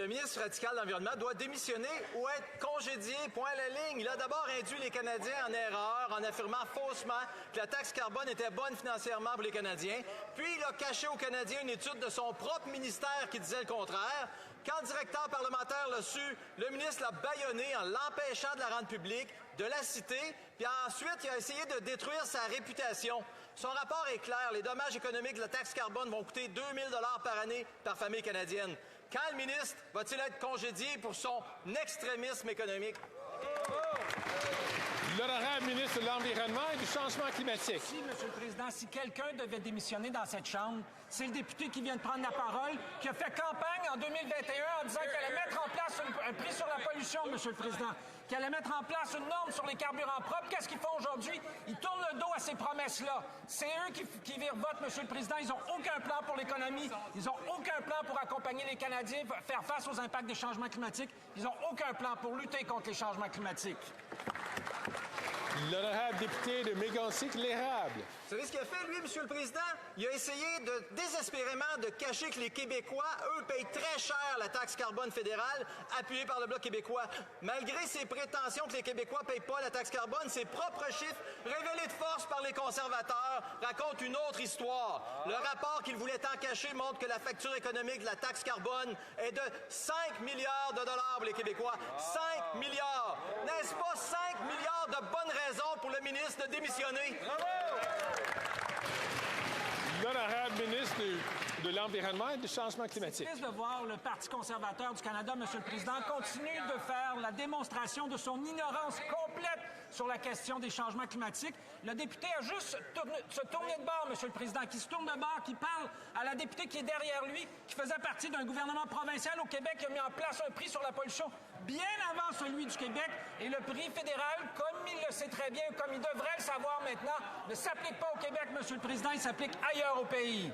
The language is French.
le ministre radical de l'Environnement doit démissionner ou être congédié, point à la ligne. Il a d'abord induit les Canadiens en erreur en affirmant faussement que la taxe carbone était bonne financièrement pour les Canadiens. Puis il a caché aux Canadiens une étude de son propre ministère qui disait le contraire. Quand le directeur parlementaire l'a su, le ministre l'a bâillonné en l'empêchant de la rendre publique, de la citer, puis ensuite il a essayé de détruire sa réputation. Son rapport est clair, les dommages économiques de la taxe carbone vont coûter 2 000 $ par année par famille canadienne. Quand le ministre va-t-il être congédié pour son extrémisme économique? L'honorable ministre de l'Environnement et du Changement climatique. Si, M. le Président, si quelqu'un devait démissionner dans cette Chambre, c'est le député qui vient de prendre la parole, qui a fait campagne en 2021 en disant qu'elle allait mettre en place un prix sur la pollution, M. le Président, qu'elle allait mettre en place une norme sur les carburants propres. Qu'est-ce qu'ils font aujourd'hui? Ils tournent le dos à ces promesses-là. C'est eux qui virevotent, M. le Président. Ils n'ont aucun plan pour l'économie. Ils n'ont aucun plan pour accompagner les Canadiens, faire face aux impacts des changements climatiques. Ils n'ont aucun plan pour lutter contre les changements climatiques. L'honorable député de Mégantic-l'Érable. Vous savez ce qu'il a fait, lui, M. le Président? Il a essayé désespérément de cacher que les Québécois, eux, payent très cher la taxe carbone fédérale, appuyée par le Bloc québécois. Malgré ses prétentions que les Québécois ne payent pas la taxe carbone, ses propres chiffres, révélés de force par les conservateurs, racontent une autre histoire. Le rapport qu'il voulait en cacher montre que la facture économique de la taxe carbone est de 5 milliards de dollars pour les Québécois. 5 milliards! N'est-ce pas 5 milliards de bonnes raisons pour le ministre de démissionner? L'honorable ministre de l'Environnement et du Changement climatique. C'est triste de voir le Parti conservateur du Canada, M. le Président, continuer de faire la démonstration de son ignorance complète sur la question des changements climatiques. Le député a juste se tourné de bord, M. le Président, qui se tourne de bord, qui parle à la députée qui est derrière lui, qui faisait partie d'un gouvernement provincial au Québec qui a mis en place un prix sur la pollution bien avant celui du Québec. Et le prix fédéral, comme il le sait très bien, comme il devrait le savoir maintenant, ne s'applique pas au Québec, M. le Président, il s'applique ailleurs au pays.